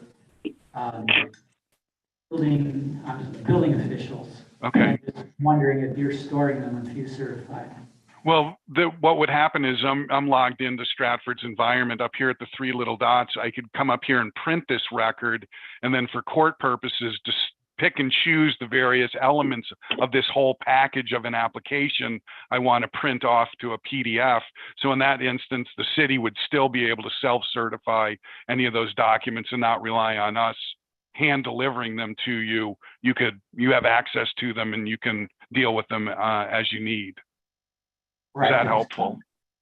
building officials. Okay. I'm just wondering if you're storing them, if you certify them. Well, what would happen is I'm logged into Stratford's environment up here at the three little dots. I could come up here and print this record, and then for court purposes, just pick and choose the various elements of this whole package of an application I want to print off to a PDF. So in that instance, the city would still be able to self-certify any of those documents and not rely on us hand delivering them to you. You have access to them and you can deal with them as you need. Is that helpful?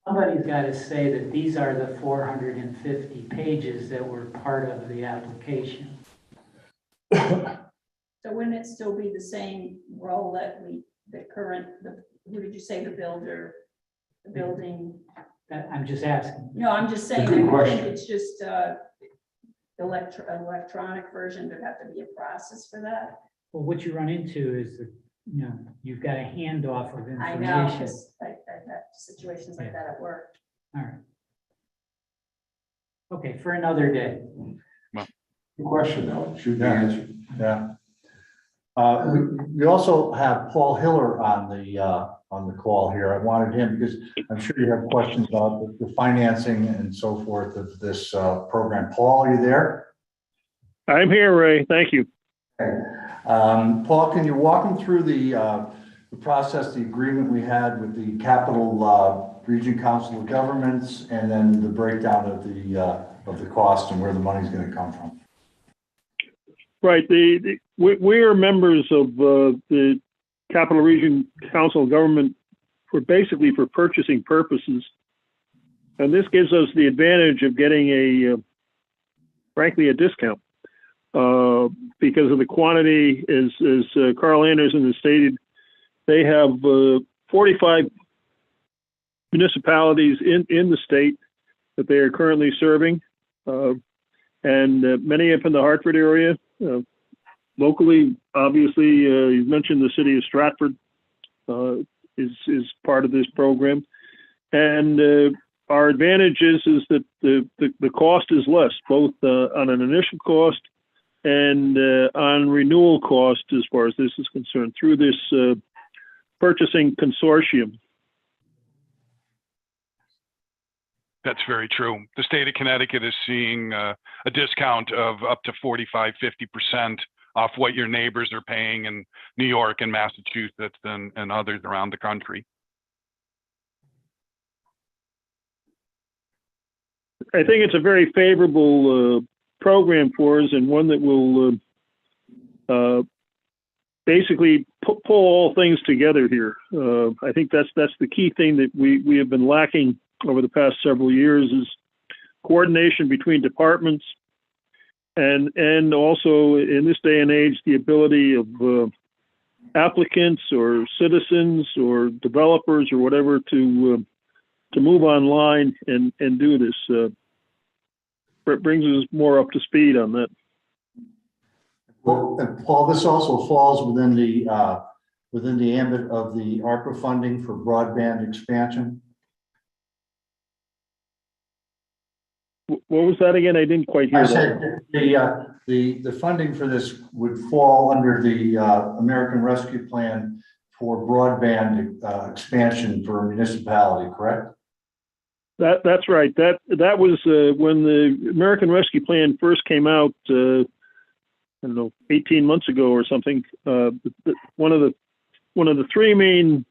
Somebody's got to say that these are the 450 pages that were part of the application. So wouldn't it still be the same role that who did you say, the building? I'm just asking. No, I'm just saying, I think it's just electronic version. There'd have to be a process for that. Well, what you run into is that, you've got a handoff of information. I know, because I've had situations like that at work. All right. Okay, for another day. Good question though, should be answered. Yeah. We also have Paul Hiller on the call here. I wanted him because I'm sure you have questions about the financing and so forth of this program. Paul, are you there? I'm here, Ray. Thank you. Okay. Paul, can you walk them through the process, the agreement we had with the Capital Region Council of Governments, and then the breakdown of the cost and where the money is going to come from? Right. We are members of the Capital Region Council of Government basically for purchasing purposes. And this gives us the advantage of getting frankly, a discount because of the quantity. As Carl Anderson has stated, they have 45 municipalities in the state that they are currently serving. And many up in the Hartford area. Locally, obviously, you mentioned the city of Stratford is part of this program. And our advantage is that the cost is less, both on an initial cost and on renewal cost as far as this is concerned, through this purchasing consortium. That's very true. The state of Connecticut is seeing a discount of up to 45, 50% off what your neighbors are paying in New York and Massachusetts and others around the country. I think it's a very favorable program for us, and one that will basically pull all things together here. I think that's the key thing that we have been lacking over the past several years, is coordination between departments, and also in this day and age, the ability of applicants or citizens or developers or whatever to move online and do this. It brings us more up to speed on that. Well, and Paul, this also falls within the ambit of the ARPA funding for broadband expansion. What was that again? I didn't quite hear I that. said the funding for this would fall under the American Rescue Plan for broadband expansion for a municipality, correct? That's right. That was when the American Rescue Plan first came out. I don't know, 18 months ago or something. One of the three main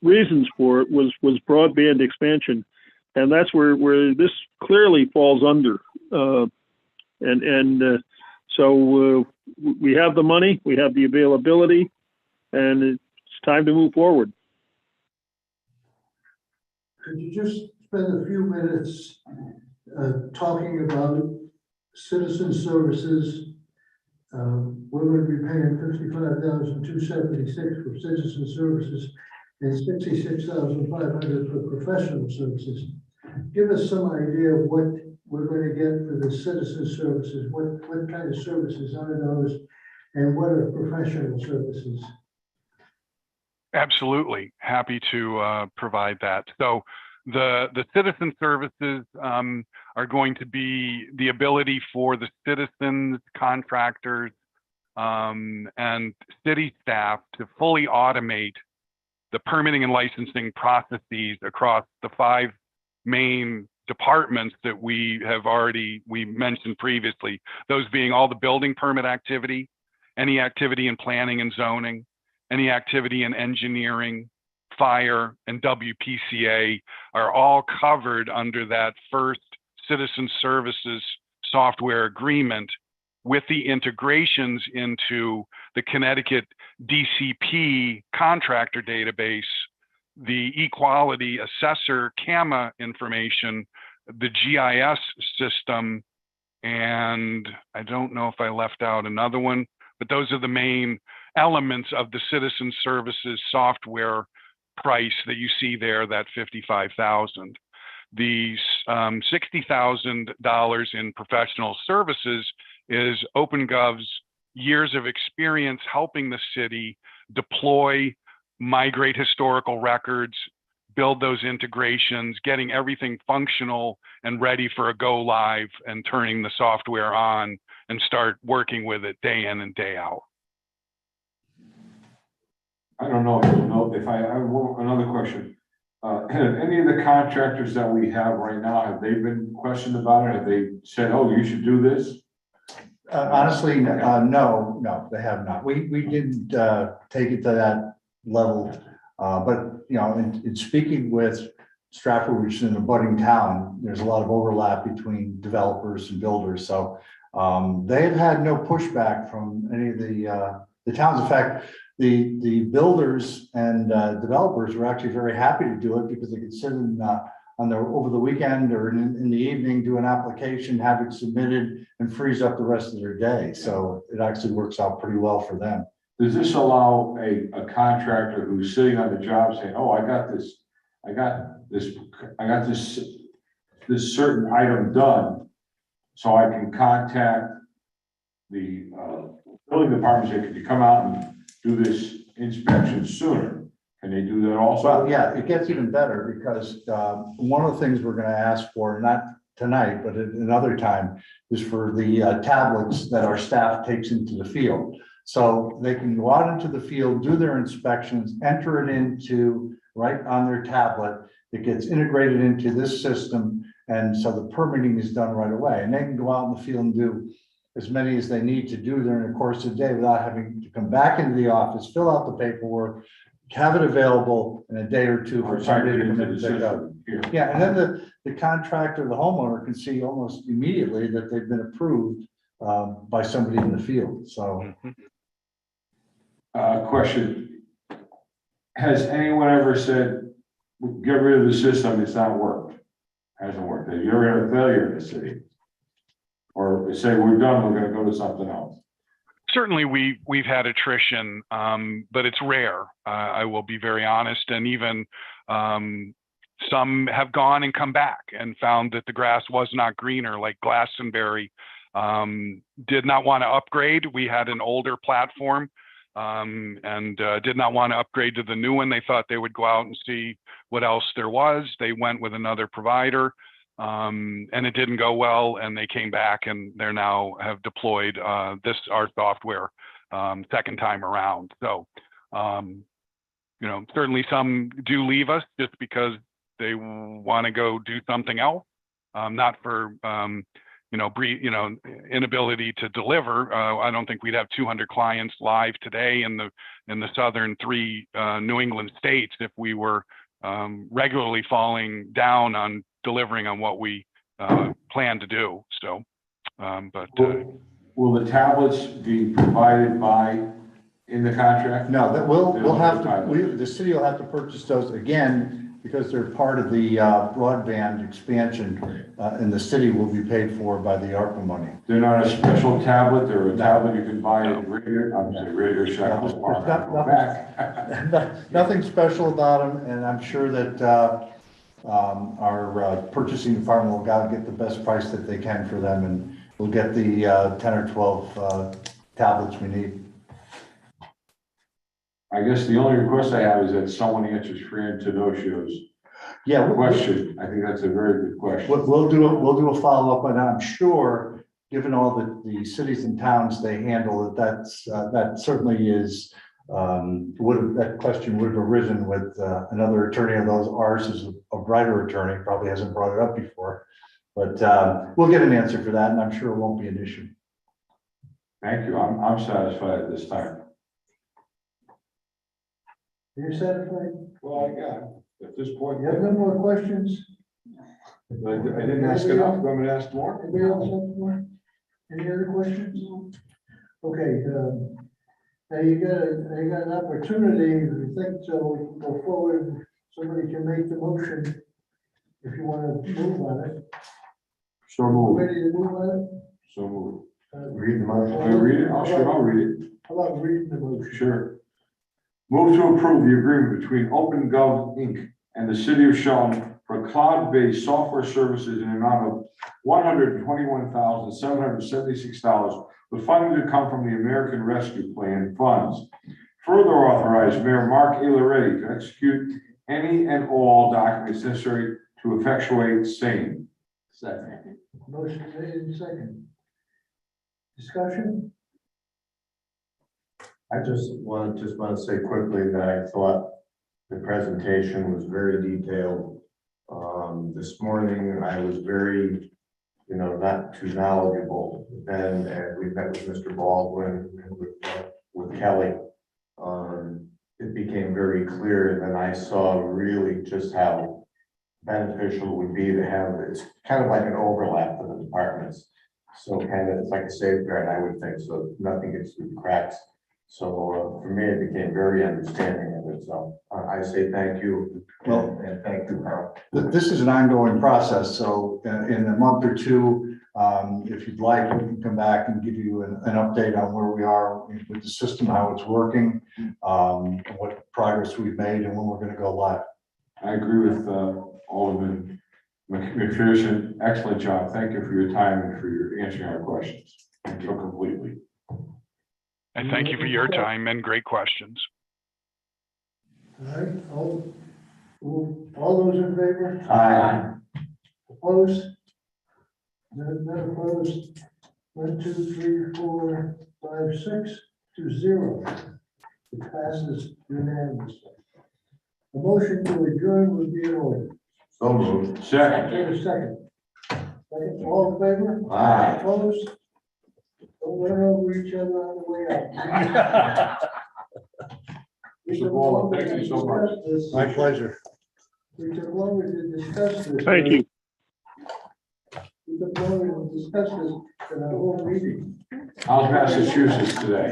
reasons for it was broadband expansion, and that's where this clearly falls under. So we have the money, we have the availability, and it's time to move forward. Could you just spend a few minutes talking about citizen services? We're going to be paying $55,276 for citizen services and $66,500 for professional services. Give us some idea of what we're going to get for the citizen services. What kind of services are those, and what are professional services? Absolutely, happy to provide that. So the citizen services are going to be the ability for the citizens, contractors, and city staff to fully automate the permitting and licensing processes across the 5 main departments that we mentioned previously. Those being all the building permit activity, any activity in planning and zoning, any activity in engineering, fire, and WPCA are all covered under that first citizen services software agreement, with the integrations into the Connecticut DCP contractor database, the equality assessor CAMA information, the GIS system, and I don't know if I left out another one, but those are the main elements of the citizen services software price that you see there, that $55,000. The $60,000 in professional services is OpenGov's years of experience helping the city deploy, migrate historical records, build those integrations, getting everything functional and ready for a go live, and turning the software on and start working with it day in and day out. I don't know if I have another question. Have any of the contractors that we have right now, have they been questioned about it? Have they said, oh, you should do this? Honestly, no, they have not. We didn't take it to that level, but you know, in speaking with Stratford, which is an abutting town, there's a lot of overlap between developers and builders. So they've had no pushback from any of the towns. In fact, the builders and developers were actually very happy to do it because they could sit in over the weekend or in the evening, do an application, have it submitted, and freeze up the rest of their day. So it actually works out pretty well for them. Does this allow a contractor who's sitting on the job saying, oh, I got this certain item done, so I can contact the building department, say, could you come out and do this inspection sooner? Can they do that also? Well, yeah, it gets even better because one of the things we're going to ask for, not tonight, but at another time, is for the tablets that our staff takes into the field. So they can go out into the field, do their inspections, enter it into right on their tablet. It gets integrated into this system. And so the permitting is done right away. And they can go out in the field and do as many as they need to do during the course of the day without having to come back into the office, fill out the paperwork, have it available in a day or two for somebody to come in and pick up. Yeah, and then the contractor, the homeowner, can see almost immediately that they've been approved by somebody in the field. So, question: has anyone ever said, "Get rid of the system; it's not working"? hasn't worked? Have you ever had a failure in the city? Or say, we're done, we're gonna go to something else? Certainly, we've had attrition, but it's rare. I will be very honest, and even some have gone and come back and found that the grass was not greener, like Glastonbury. Did not want to upgrade. We had an older platform and did not want to upgrade to the new one. They thought they would go out and see what else there was. They went with another provider and it didn't go well. And they came back and they're now have deployed our software second time around. So, you know, certainly some do leave us just because they want to go do something else, not for, inability to deliver. I don't think we'd have 200 clients live today in the southern three New England states if we were regularly falling down on delivering on what we plan to do. So, Will the tablets be provided in the contract? No, that we'll have to, the city will have to purchase those again, because they're part of the broadband expansion, and the city will be paid for by the ARPA money. They're not a special tablet, they're a tablet you can buy at Radio Shack. Nothing special about them, and I'm sure that our purchasing department will get the best price that they can for them, and we'll get the 10 or 12 tablets we need. I guess the only request I have is that someone answers Fran Tedosho's question. I think that's a very good question. We'll do a follow-up, and I'm sure, given all the cities and towns they handle, that certainly is, that question would have arisen with another attorney, of those ours is a brighter attorney, probably hasn't brought it up before. But we'll get an answer for that, and I'm sure it won't be an issue. Thank you. I'm satisfied at this time. You're satisfied? Well, I got at this point. You have no more questions? I didn't ask enough. I'm going to ask more. Anybody else have more? Any other questions? Okay, now you got an opportunity, if you think so, we can go forward. Somebody can make the motion if you want to move on it. So moved. Ready to move on it? So moved. Read the motion. Can I read it? I'll read it. How about reading the motion? Sure. Move to approve the agreement between OpenGov Inc. and the City of Shelton for cloud-based software services in an amount of $121,776, with funding to come from the American Rescue Plan funds. Further authorize Mayor Mark Ilaredi to execute any and all documents necessary to effectuate same. Second. Motion made and second. Discussion? I just want to say quickly that I thought the presentation was very detailed. This morning, I was very, not too knowledgeable. Then, and we met with Mr. Baldwin and with Kelly. It became very clear, and then I saw really just how beneficial it would be to have, it's kind of like an overlap for the departments. So kind of, it's like a safeguard, I would think, so nothing gets through the cracks. So for me, it became very understanding of it. So I say thank you. Well, And thank you, Carl. This is an ongoing process, so in a month or two, if you'd like, we can come back and give you an update on where we are with the system, how it's working, what progress we've made, and when we're going to go live. I agree with Alderman McPherson. Excellent job. Thank you for your time and for your answering our questions. Thank you completely. And thank you for your time and great questions. All right, all those in favor? Aye. Opposed? None opposed. 1, 2, 3, 4, 5, 6 to 0. It passes unanimously. A motion to adjourn would be in order. So moved. Second. Wait a second. All in favor? Aye. Opposed? Don't run over each other on the way out. Mr. Ball, thank you so much. My pleasure. We took longer to discuss this. Thank you. We took longer to discuss this than our whole meeting. How's Massachusetts today?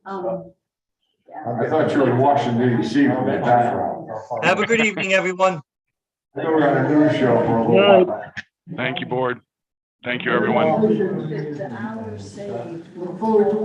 I thought you were in Washington, D.C. with that background. Have a good evening, everyone. I know we're on a news show for a little while. Thank you, board. Thank you, everyone. The hours saved. Look forward to